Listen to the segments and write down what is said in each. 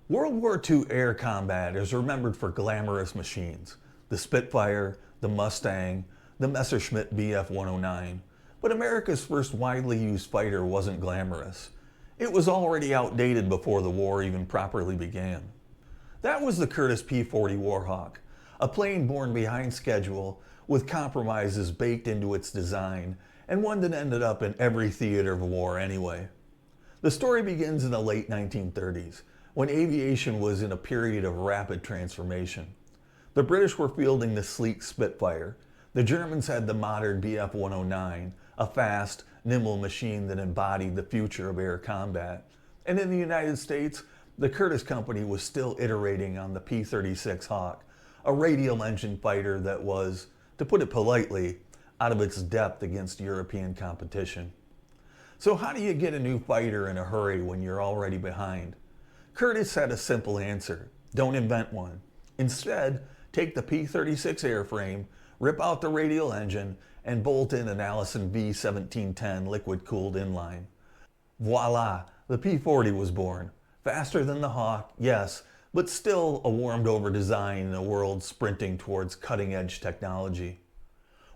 World War II air combat is remembered for glamorous machines. The Spitfire, the Mustang, the Messerschmitt Bf 109. But America's first widely used fighter wasn't glamorous. It was already outdated before the war even properly began. That was the Curtiss P-40 Warhawk, a plane born behind schedule with compromises baked into its design, and one that ended up in every theater of war anyway. The story begins in the late 1930s, when aviation was in a period of rapid transformation. The British were fielding the sleek Spitfire. The Germans had the modern Bf 109, a fast, nimble machine that embodied the future of air combat. And in the United States, the Curtiss company was still iterating on the P-36 Hawk, a radial engine fighter that was, to put it politely, out of its depth against European competition. So how do you get a new fighter in a hurry when you're already behind? Curtiss had a simple answer: don't invent one. Instead, take the P-36 airframe, rip out the radial engine, and bolt in an Allison V1710 liquid-cooled inline. Voila, the P-40 was born. Faster than the Hawk, yes, but still a warmed-over design in a world sprinting towards cutting-edge technology.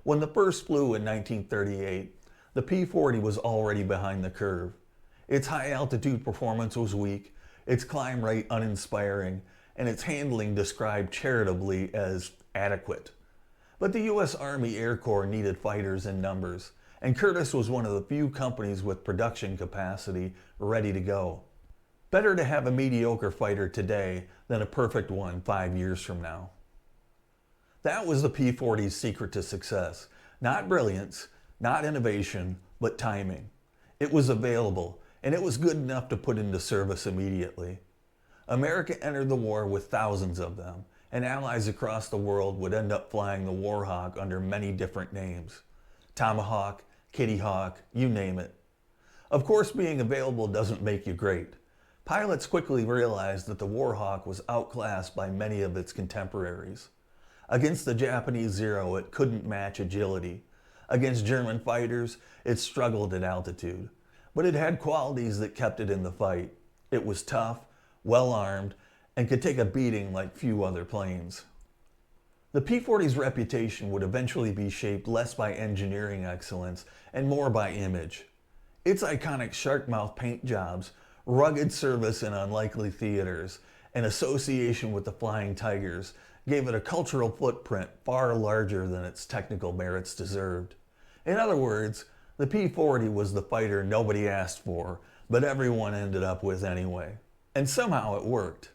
When the first flew in 1938, the P-40 was already behind the curve. Its high-altitude performance was weak, its climb rate uninspiring, and its handling described charitably as adequate. But the U.S. Army Air Corps needed fighters in numbers, and Curtiss was one of the few companies with production capacity ready to go. Better to have a mediocre fighter today than a perfect one 5 years from now. That was the P-40's secret to success. Not brilliance, not innovation, but timing. It was available, and it was good enough to put into service immediately. America entered the war with thousands of them, and allies across the world would end up flying the Warhawk under many different names. Tomahawk, Kitty Hawk, you name it. Of course, being available doesn't make you great. Pilots quickly realized that the Warhawk was outclassed by many of its contemporaries. Against the Japanese Zero, it couldn't match agility. Against German fighters, it struggled at altitude. But it had qualities that kept it in the fight. It was tough, well-armed, and could take a beating like few other planes. The P-40's reputation would eventually be shaped less by engineering excellence and more by image. Its iconic shark-mouth paint jobs, rugged service in unlikely theaters, and association with the Flying Tigers gave it a cultural footprint far larger than its technical merits deserved. In other words, the P-40 was the fighter nobody asked for, but everyone ended up with anyway. And somehow it worked.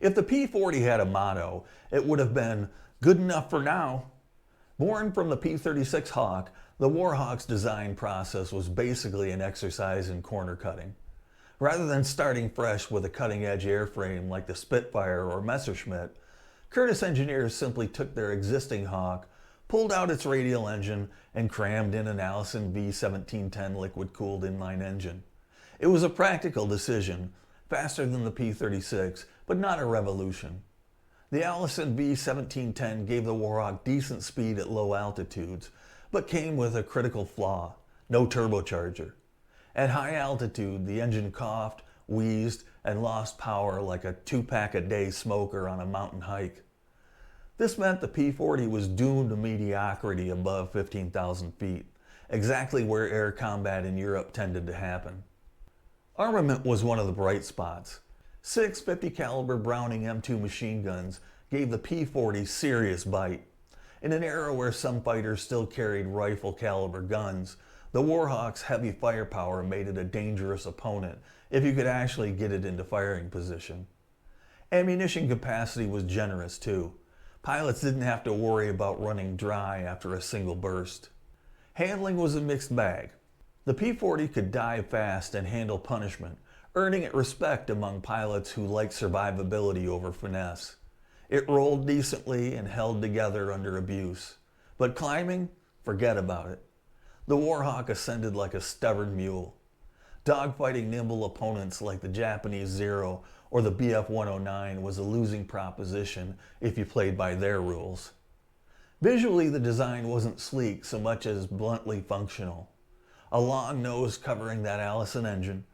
If the P-40 had a motto, it would have been, "Good enough for now." Born from the P-36 Hawk, the Warhawk's design process was basically an exercise in corner cutting. Rather than starting fresh with a cutting-edge airframe like the Spitfire or Messerschmitt, Curtiss engineers simply took their existing Hawk, pulled out its radial engine, and crammed in an Allison V1710 liquid-cooled inline engine. It was a practical decision, faster than the P-36, but not a revolution. The Allison V1710 gave the Warhawk decent speed at low altitudes, but came with a critical flaw: no turbocharger. At high altitude, the engine coughed, wheezed, and lost power like a 2-pack-a-day smoker on a mountain hike. This meant the P-40 was doomed to mediocrity above 15,000 feet, exactly where air combat in Europe tended to happen. Armament was one of the bright spots. 6 50 caliber Browning M2 machine guns gave the P-40 serious bite. In an era where some fighters still carried rifle caliber guns, the Warhawk's heavy firepower made it a dangerous opponent if you could actually get it into firing position. Ammunition capacity was generous too. Pilots didn't have to worry about running dry after a single burst. Handling was a mixed bag. The P-40 could dive fast and handle punishment, earning it respect among pilots who liked survivability over finesse. It rolled decently and held together under abuse. But climbing? Forget about it. The Warhawk ascended like a stubborn mule. Dogfighting nimble opponents like the Japanese Zero or the Bf 109 was a losing proposition if you played by their rules. Visually, the design wasn't sleek so much as bluntly functional. A long nose covering that Allison engine,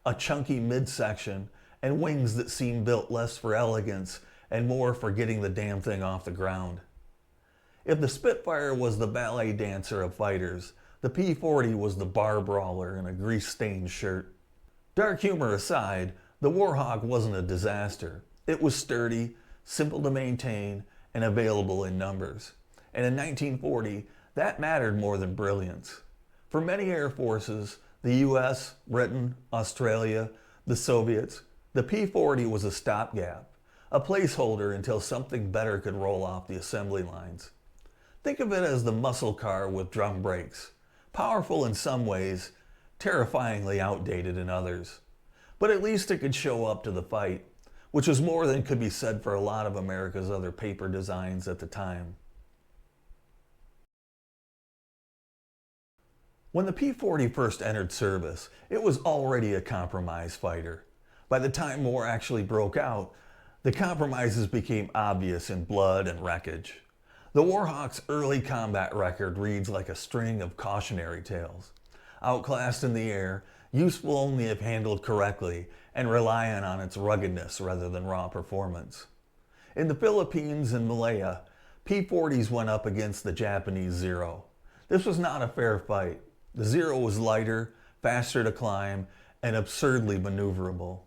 a chunky midsection, and wings that seem built less for elegance and more for getting the damn thing off the ground. If the Spitfire was the ballet dancer of fighters, the P-40 was the bar brawler in a grease-stained shirt. Dark humor aside, the Warhawk wasn't a disaster. It was sturdy, simple to maintain, and available in numbers. And in 1940, that mattered more than brilliance. For many air forces, the US, Britain, Australia, the Soviets, the P-40 was a stopgap, a placeholder until something better could roll off the assembly lines. Think of it as the muscle car with drum brakes, powerful in some ways, terrifyingly outdated in others. But at least it could show up to the fight, which was more than could be said for a lot of America's other paper designs at the time. When the P-40 first entered service, it was already a compromise fighter. By the time war actually broke out, the compromises became obvious in blood and wreckage. The Warhawk's early combat record reads like a string of cautionary tales. Outclassed in the air, useful only if handled correctly, and reliant on its ruggedness rather than raw performance. In the Philippines and Malaya, P-40s went up against the Japanese Zero. This was not a fair fight. The Zero was lighter, faster to climb, and absurdly maneuverable.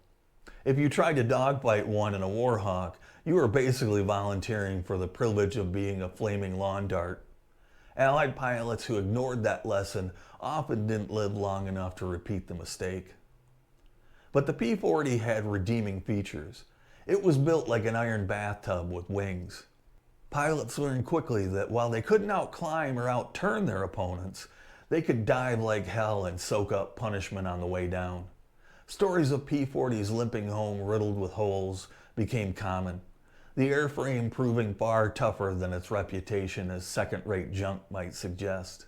If you tried to dogfight one in a Warhawk, you were basically volunteering for the privilege of being a flaming lawn dart. Allied pilots who ignored that lesson often didn't live long enough to repeat the mistake. But the P-40 had redeeming features. It was built like an iron bathtub with wings. Pilots learned quickly that while they couldn't outclimb or outturn their opponents, they could dive like hell and soak up punishment on the way down. Stories of P-40s limping home riddled with holes became common, the airframe proving far tougher than its reputation as second-rate junk might suggest.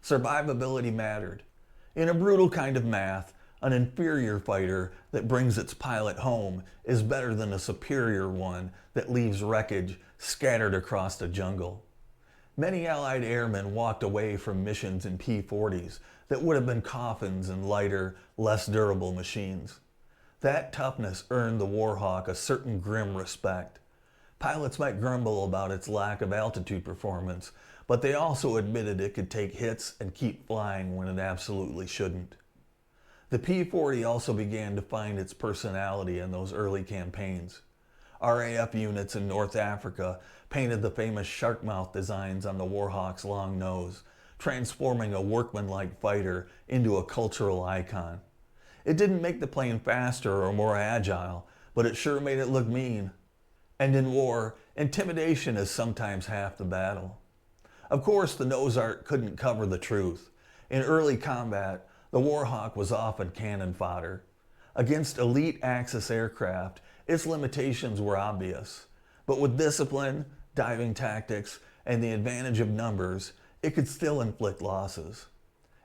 Survivability mattered. In a brutal kind of math, an inferior fighter that brings its pilot home is better than a superior one that leaves wreckage scattered across the jungle. Many Allied airmen walked away from missions in P-40s that would have been coffins and lighter, less durable machines. That toughness earned the Warhawk a certain grim respect. Pilots might grumble about its lack of altitude performance, but they also admitted it could take hits and keep flying when it absolutely shouldn't. The P-40 also began to find its personality in those early campaigns. RAF units in North Africa painted the famous shark mouth designs on the Warhawk's long nose, transforming a workmanlike fighter into a cultural icon. It didn't make the plane faster or more agile, but it sure made it look mean. And in war, intimidation is sometimes half the battle. Of course, the nose art couldn't cover the truth. In early combat, the Warhawk was often cannon fodder. Against elite Axis aircraft, its limitations were obvious. But with discipline, diving tactics, and the advantage of numbers, it could still inflict losses.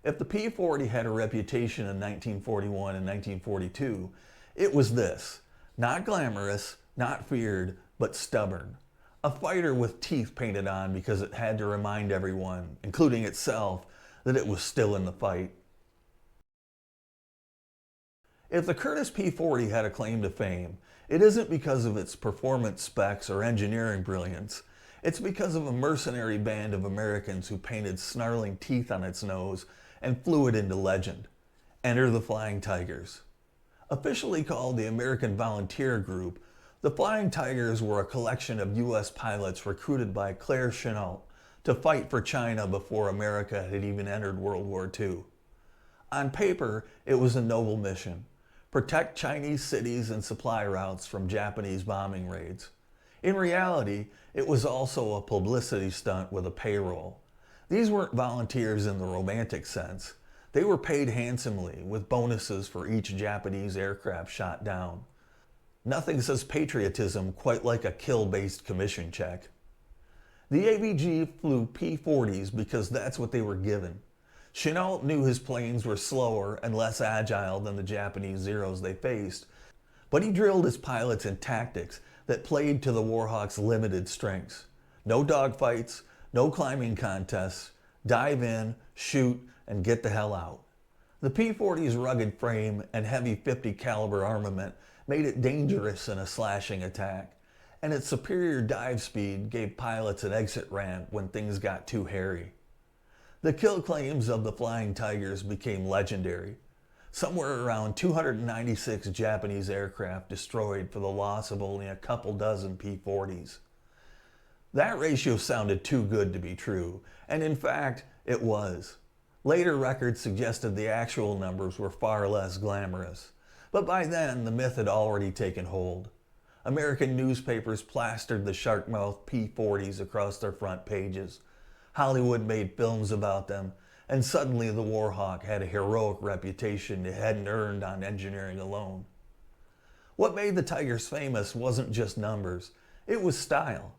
If the P-40 had a reputation in 1941 and 1942, it was this: not glamorous, not feared, but stubborn. A fighter with teeth painted on because it had to remind everyone, including itself, that it was still in the fight. If the Curtiss P-40 had a claim to fame, it isn't because of its performance specs or engineering brilliance. It's because of a mercenary band of Americans who painted snarling teeth on its nose and flew it into legend. Enter the Flying Tigers. Officially called the American Volunteer Group, the Flying Tigers were a collection of U.S. pilots recruited by Claire Chennault to fight for China before America had even entered World War II. On paper, it was a noble mission: protect Chinese cities and supply routes from Japanese bombing raids. In reality, it was also a publicity stunt with a payroll. These weren't volunteers in the romantic sense. They were paid handsomely, with bonuses for each Japanese aircraft shot down. Nothing says patriotism quite like a kill-based commission check. The AVG flew P-40s because that's what they were given. Chennault knew his planes were slower and less agile than the Japanese Zeros they faced, but he drilled his pilots in tactics that played to the Warhawk's limited strengths. No dogfights, no climbing contests, dive in, shoot, and get the hell out. The P-40's rugged frame and heavy .50 caliber armament made it dangerous in a slashing attack, and its superior dive speed gave pilots an exit ramp when things got too hairy. The kill claims of the Flying Tigers became legendary. Somewhere around 296 Japanese aircraft destroyed for the loss of only a couple dozen P-40s. That ratio sounded too good to be true, and in fact, it was. Later records suggested the actual numbers were far less glamorous, but by then the myth had already taken hold. American newspapers plastered the shark-mouthed P-40s across their front pages. Hollywood made films about them, and suddenly the Warhawk had a heroic reputation it hadn't earned on engineering alone. What made the Tigers famous wasn't just numbers, it was style.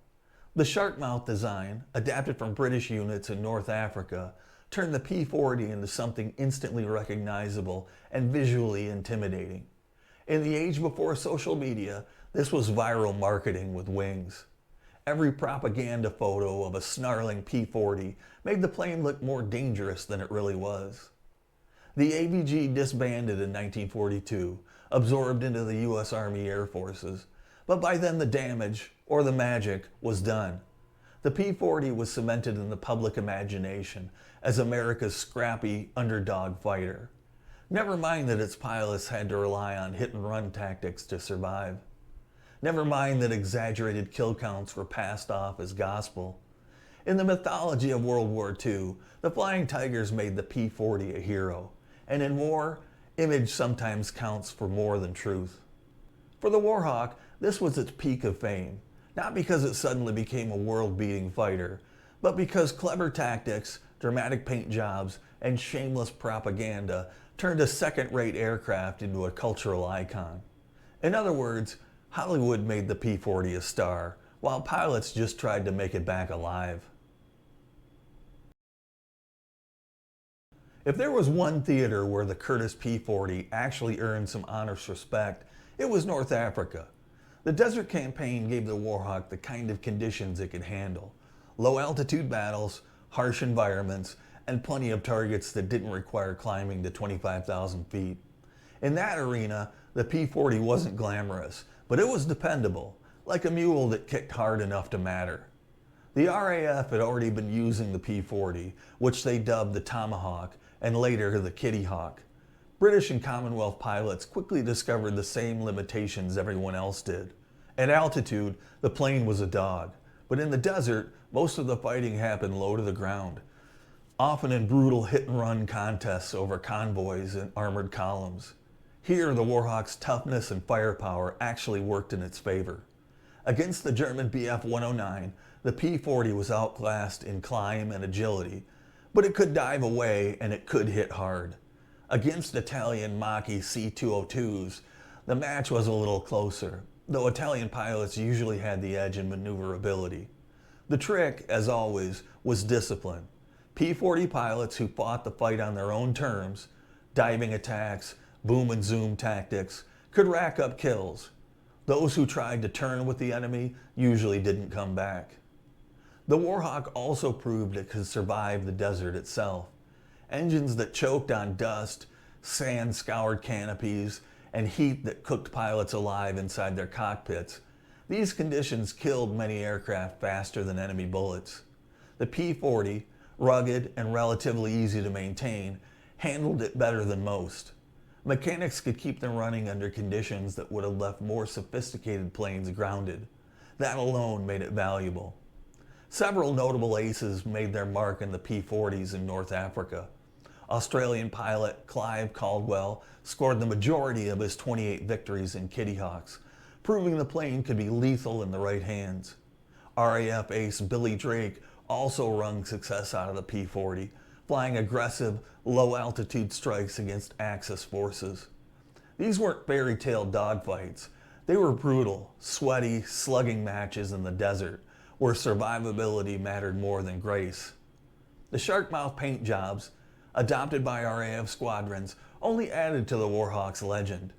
The shark mouth design, adapted from British units in North Africa, turned the P-40 into something instantly recognizable and visually intimidating. In the age before social media, this was viral marketing with wings. Every propaganda photo of a snarling P-40 made the plane look more dangerous than it really was. The ABG disbanded in 1942, absorbed into the U.S. Army Air Forces, but by then the damage, or the magic, was done. The P-40 was cemented in the public imagination as America's scrappy underdog fighter. Never mind that its pilots had to rely on hit-and-run tactics to survive. Never mind that exaggerated kill counts were passed off as gospel. In the mythology of World War II, the Flying Tigers made the P-40 a hero, and in war, image sometimes counts for more than truth. For the Warhawk, this was its peak of fame, not because it suddenly became a world-beating fighter, but because clever tactics, dramatic paint jobs, and shameless propaganda turned a second-rate aircraft into a cultural icon. In other words, Hollywood made the P-40 a star, while pilots just tried to make it back alive. If there was one theater where the Curtiss P-40 actually earned some honest respect, it was North Africa. The Desert Campaign gave the Warhawk the kind of conditions it could handle: low-altitude battles, harsh environments, and plenty of targets that didn't require climbing to 25,000 feet. In that arena, the P-40 wasn't glamorous, but it was dependable, like a mule that kicked hard enough to matter. The RAF had already been using the P-40, which they dubbed the Tomahawk and later the Kitty Hawk. British and Commonwealth pilots quickly discovered the same limitations everyone else did. At altitude, the plane was a dog, but in the desert, most of the fighting happened low to the ground, often in brutal hit-and-run contests over convoys and armored columns. Here, the Warhawk's toughness and firepower actually worked in its favor. Against the German Bf-109, the P-40 was outclassed in climb and agility, but it could dive away and it could hit hard. Against Italian Mach-E C-202s, the match was a little closer, though Italian pilots usually had the edge in maneuverability. The trick, as always, was discipline. P-40 pilots who fought the fight on their own terms, diving attacks, boom and zoom tactics, could rack up kills. Those who tried to turn with the enemy usually didn't come back. The Warhawk also proved it could survive the desert itself. Engines that choked on dust, sand-scoured canopies, and heat that cooked pilots alive inside their cockpits. These conditions killed many aircraft faster than enemy bullets. The P-40, rugged and relatively easy to maintain, handled it better than most. Mechanics could keep them running under conditions that would have left more sophisticated planes grounded. That alone made it valuable. Several notable aces made their mark in the P-40s in North Africa. Australian pilot Clive Caldwell scored the majority of his 28 victories in Kitty Hawks, proving the plane could be lethal in the right hands. RAF ace Billy Drake also wrung success out of the P-40, flying aggressive, low-altitude strikes against Axis forces. These weren't fairy tale dogfights. They were brutal, sweaty, slugging matches in the desert, where survivability mattered more than grace. The shark-mouth paint jobs, adopted by RAF squadrons, only added to the Warhawk's legend.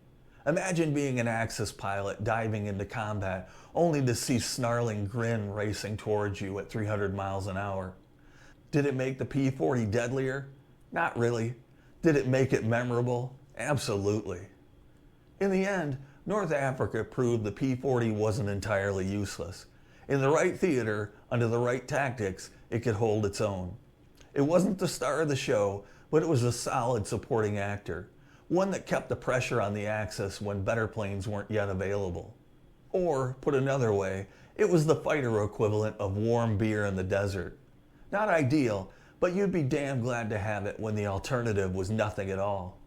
Imagine being an Axis pilot diving into combat only to see snarling grin racing towards you at 300 miles an hour. Did it make the P-40 deadlier? Not really. Did it make it memorable? Absolutely. In the end, North Africa proved the P-40 wasn't entirely useless. In the right theater, under the right tactics, it could hold its own. It wasn't the star of the show, but it was a solid supporting actor, one that kept the pressure on the Axis when better planes weren't yet available. Or, put another way, it was the fighter equivalent of warm beer in the desert. Not ideal, but you'd be damn glad to have it when the alternative was nothing at all.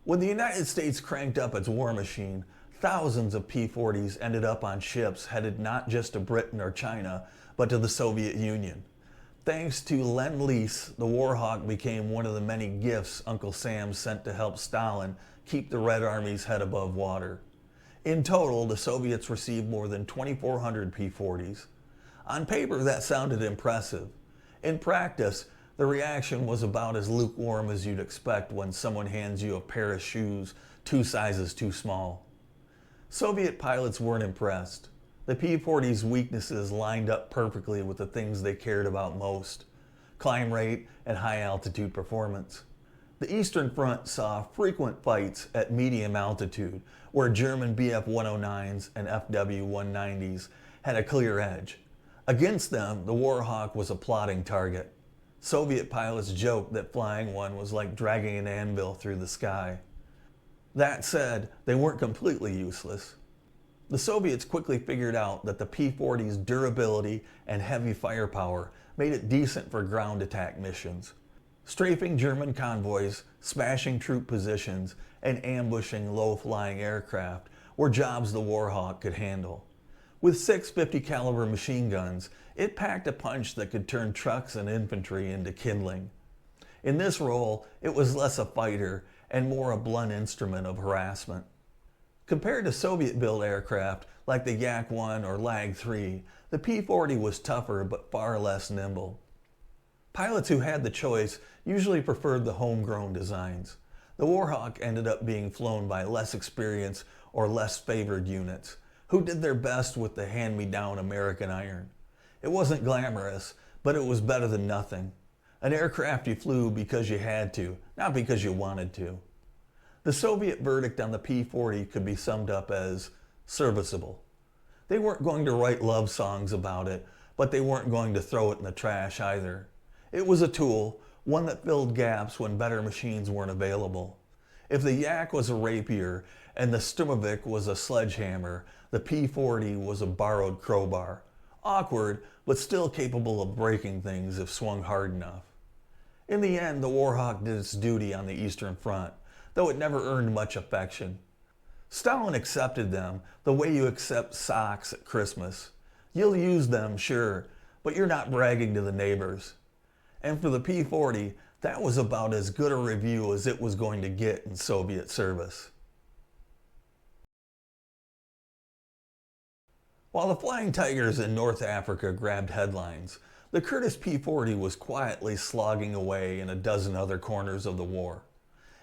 When the United States cranked up its war machine, thousands of P-40s ended up on ships headed not just to Britain or China, but to the Soviet Union. Thanks to Lend-Lease, the Warhawk became one of the many gifts Uncle Sam sent to help Stalin keep the Red Army's head above water. In total, the Soviets received more than 2,400 P-40s. On paper, that sounded impressive. In practice, the reaction was about as lukewarm as you'd expect when someone hands you a pair of shoes 2 sizes too small. Soviet pilots weren't impressed. The P-40's weaknesses lined up perfectly with the things they cared about most: climb rate and high altitude performance. The Eastern Front saw frequent fights at medium altitude, where German Bf-109s and FW-190s had a clear edge. Against them, the Warhawk was a plodding target. Soviet pilots joked that flying one was like dragging an anvil through the sky. That said, they weren't completely useless. The Soviets quickly figured out that the P-40's durability and heavy firepower made it decent for ground attack missions. Strafing German convoys, smashing troop positions, and ambushing low-flying aircraft were jobs the Warhawk could handle. With 6 50 caliber machine guns, it packed a punch that could turn trucks and infantry into kindling. In this role, it was less a fighter and more a blunt instrument of harassment. Compared to Soviet-built aircraft like the Yak-1 or Lag-3, the P-40 was tougher but far less nimble. Pilots who had the choice usually preferred the homegrown designs. The Warhawk ended up being flown by less experienced or less favored units, who did their best with the hand-me-down American iron. It wasn't glamorous, but it was better than nothing. An aircraft you flew because you had to, not because you wanted to. The Soviet verdict on the P-40 could be summed up as serviceable. They weren't going to write love songs about it, but they weren't going to throw it in the trash either. It was a tool, one that filled gaps when better machines weren't available. If the Yak was a rapier and the Sturmovik was a sledgehammer, the P-40 was a borrowed crowbar. Awkward, but still capable of breaking things if swung hard enough. In the end, the Warhawk did its duty on the Eastern Front, though it never earned much affection. Stalin accepted them the way you accept socks at Christmas. You'll use them, sure, but you're not bragging to the neighbors. And for the P-40, that was about as good a review as it was going to get in Soviet service. While the Flying Tigers in North Africa grabbed headlines, the Curtiss P-40 was quietly slogging away in a dozen other corners of the war.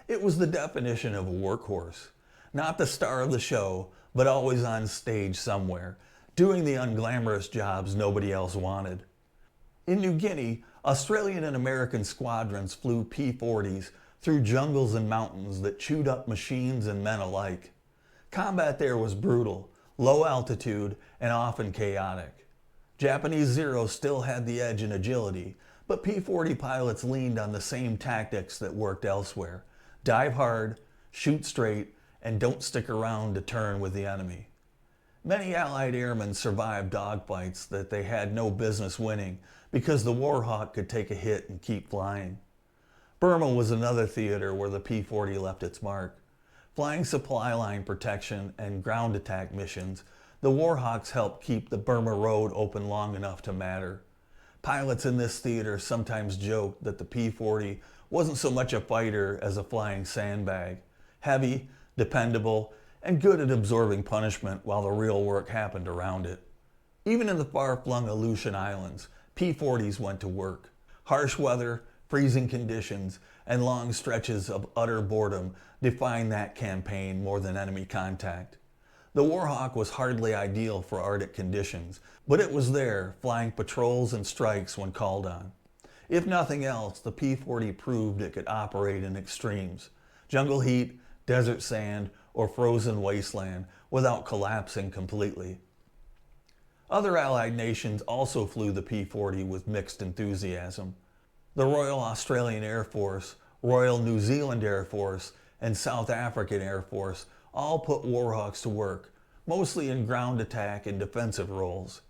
It was the definition of a workhorse. Not the star of the show, but always on stage somewhere, doing the unglamorous jobs nobody else wanted. In New Guinea, Australian and American squadrons flew P-40s through jungles and mountains that chewed up machines and men alike. Combat there was brutal, low altitude, and often chaotic. Japanese Zeros still had the edge in agility, but P-40 pilots leaned on the same tactics that worked elsewhere. Dive hard, shoot straight, and don't stick around to turn with the enemy. Many Allied airmen survived dogfights that they had no business winning because the Warhawk could take a hit and keep flying. Burma was another theater where the P-40 left its mark. Flying supply line protection and ground attack missions, the Warhawks helped keep the Burma Road open long enough to matter. Pilots in this theater sometimes joked that the P-40 wasn't so much a fighter as a flying sandbag. Heavy, dependable, and good at absorbing punishment while the real work happened around it. Even in the far-flung Aleutian Islands, P-40s went to work. Harsh weather, freezing conditions, and long stretches of utter boredom defined that campaign more than enemy contact. The Warhawk was hardly ideal for Arctic conditions, but it was there, flying patrols and strikes when called on. If nothing else, the P-40 proved it could operate in extremes: jungle heat, desert sand, or frozen wasteland without collapsing completely. Other Allied nations also flew the P-40 with mixed enthusiasm. The Royal Australian Air Force, Royal New Zealand Air Force, and South African Air Force all put Warhawks to work, mostly in ground attack and defensive roles.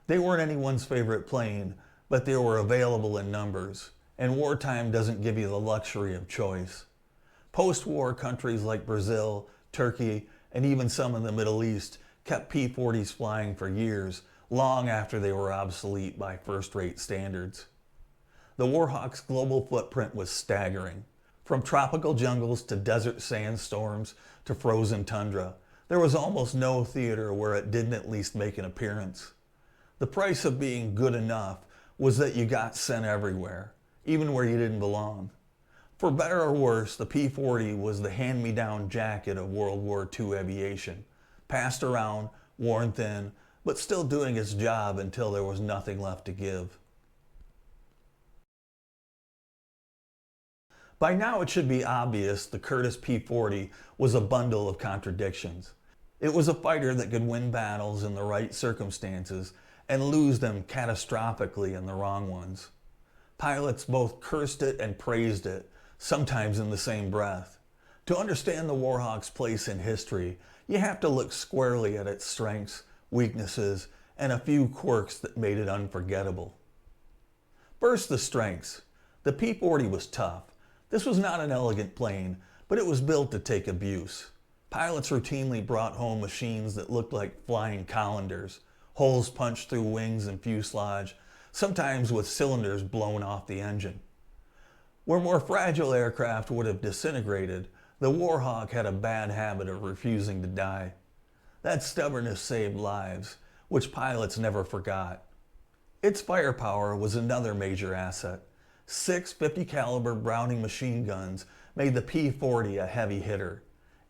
They weren't anyone's favorite plane, but they were available in numbers, and wartime doesn't give you the luxury of choice. Post-war countries like Brazil, Turkey, and even some in the Middle East kept P-40s flying for years, long after they were obsolete by first-rate standards. The Warhawk's global footprint was staggering. From tropical jungles to desert sandstorms to frozen tundra, there was almost no theater where it didn't at least make an appearance. The price of being good enough was that you got sent everywhere, even where you didn't belong. For better or worse, the P-40 was the hand-me-down jacket of World War II aviation, passed around, worn thin, but still doing its job until there was nothing left to give. By now it should be obvious the Curtiss P-40 was a bundle of contradictions. It was a fighter that could win battles in the right circumstances and lose them catastrophically in the wrong ones. Pilots both cursed it and praised it, sometimes in the same breath. To understand the Warhawk's place in history, you have to look squarely at its strengths, weaknesses, and a few quirks that made it unforgettable. First, the strengths. The P-40 was tough. This was not an elegant plane, but it was built to take abuse. Pilots routinely brought home machines that looked like flying colanders, holes punched through wings and fuselage, sometimes with cylinders blown off the engine. Where more fragile aircraft would have disintegrated, the Warhawk had a bad habit of refusing to die. That stubbornness saved lives, which pilots never forgot. Its firepower was another major asset. 6 50 caliber Browning machine guns made the P-40 a heavy hitter.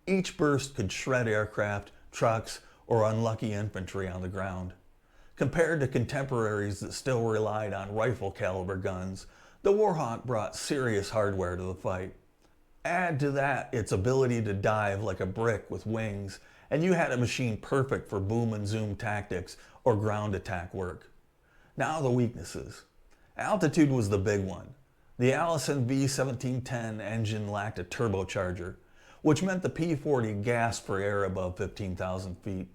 Each burst could shred aircraft, trucks, or unlucky infantry on the ground. Compared to contemporaries that still relied on rifle caliber guns, the Warhawk brought serious hardware to the fight. Add to that its ability to dive like a brick with wings, and you had a machine perfect for boom and zoom tactics or ground attack work. Now the weaknesses. Altitude was the big one. The Allison V1710 engine lacked a turbocharger, which meant the P-40 gasped for air above 15,000 feet.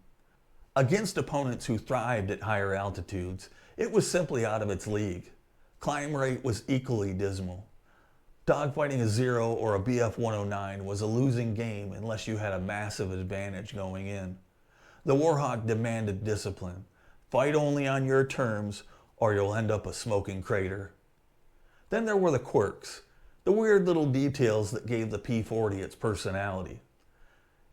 Against opponents who thrived at higher altitudes, it was simply out of its league. Climb rate was equally dismal. Dogfighting a Zero or a BF-109 was a losing game unless you had a massive advantage going in. The Warhawk demanded discipline. Fight only on your terms, or you'll end up a smoking crater. Then there were the quirks, the weird little details that gave the P-40 its personality.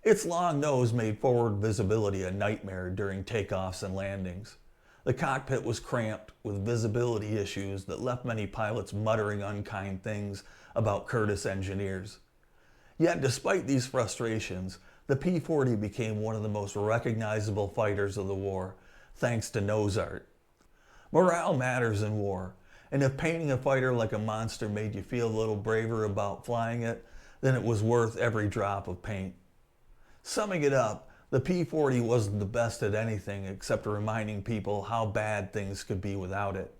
Its long nose made forward visibility a nightmare during takeoffs and landings. The cockpit was cramped with visibility issues that left many pilots muttering unkind things about Curtiss engineers. Yet despite these frustrations, the P-40 became one of the most recognizable fighters of the war, thanks to nose art. Morale matters in war, and if painting a fighter like a monster made you feel a little braver about flying it, then it was worth every drop of paint. Summing it up, the P-40 wasn't the best at anything except reminding people how bad things could be without it.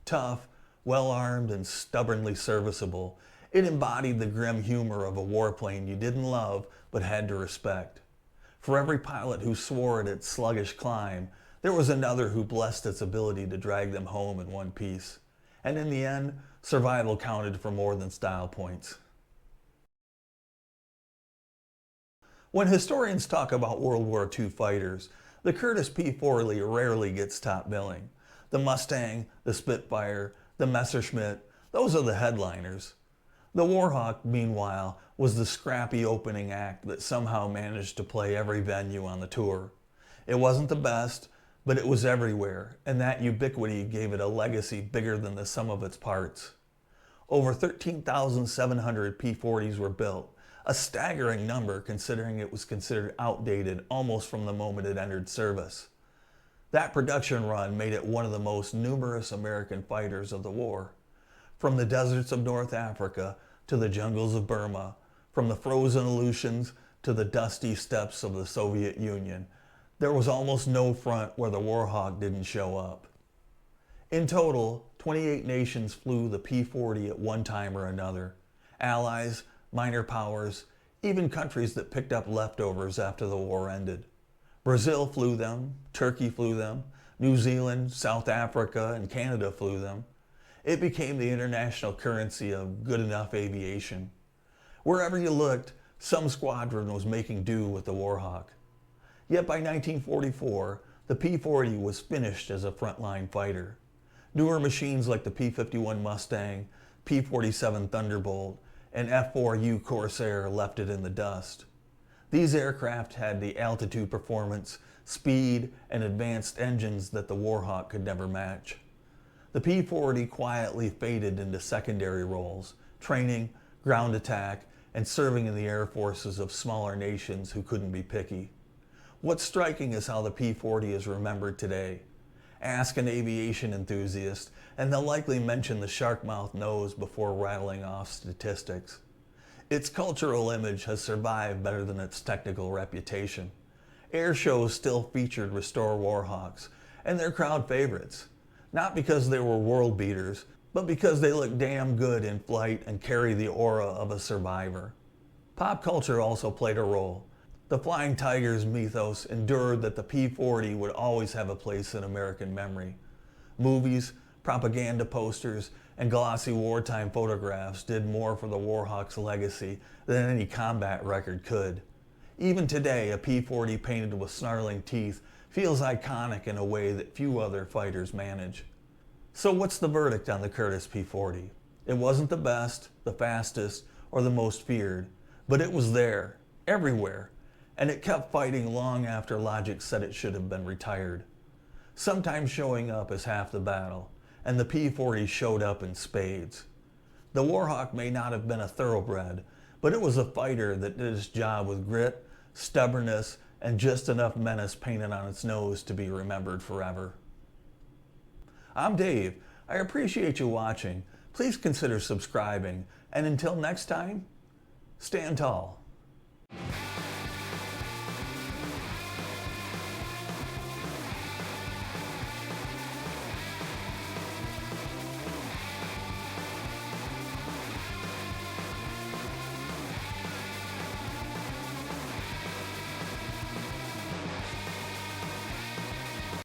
Tough, well-armed, and stubbornly serviceable, it embodied the grim humor of a warplane you didn't love but had to respect. For every pilot who swore at its sluggish climb, there was another who blessed its ability to drag them home in one piece. And in the end, survival counted for more than style points. When historians talk about World War II fighters, the Curtiss P-40 rarely gets top billing. The Mustang, the Spitfire, the Messerschmitt, those are the headliners. The Warhawk, meanwhile, was the scrappy opening act that somehow managed to play every venue on the tour. It wasn't the best, but it was everywhere, and that ubiquity gave it a legacy bigger than the sum of its parts. Over 13,700 P-40s were built, a staggering number considering it was considered outdated almost from the moment it entered service. That production run made it one of the most numerous American fighters of the war. From the deserts of North Africa to the jungles of Burma, from the frozen Aleutians to the dusty steppes of the Soviet Union, there was almost no front where the Warhawk didn't show up. In total, 28 nations flew the P-40 at one time or another. Allies, minor powers, even countries that picked up leftovers after the war ended. Brazil flew them, Turkey flew them, New Zealand, South Africa, and Canada flew them. It became the international currency of good enough aviation. Wherever you looked, some squadron was making do with the Warhawk. Yet by 1944, the P-40 was finished as a frontline fighter. Newer machines like the P-51 Mustang, P-47 Thunderbolt, and F-4U Corsair left it in the dust. These aircraft had the altitude performance, speed, and advanced engines that the Warhawk could never match. The P-40 quietly faded into secondary roles, training, ground attack, and serving in the air forces of smaller nations who couldn't be picky. What's striking is how the P-40 is remembered today. Ask an aviation enthusiast, and they'll likely mention the shark-mouthed nose before rattling off statistics. Its cultural image has survived better than its technical reputation. Air shows still featured restore Warhawks, and they're crowd favorites. Not because they were world beaters, but because they look damn good in flight and carry the aura of a survivor. Pop culture also played a role. The Flying Tigers mythos endured that the P-40 would always have a place in American memory. Movies, propaganda posters, and glossy wartime photographs did more for the Warhawk's legacy than any combat record could. Even today, a P-40 painted with snarling teeth feels iconic in a way that few other fighters manage. So what's the verdict on the Curtiss P-40? It wasn't the best, the fastest, or the most feared, but it was there, everywhere, and it kept fighting long after logic said it should have been retired. Sometimes showing up is half the battle, and the P-40 showed up in spades. The Warhawk may not have been a thoroughbred, but it was a fighter that did its job with grit, stubbornness, and just enough menace painted on its nose to be remembered forever. I'm Dave. I appreciate you watching. Please consider subscribing, and until next time, stand tall.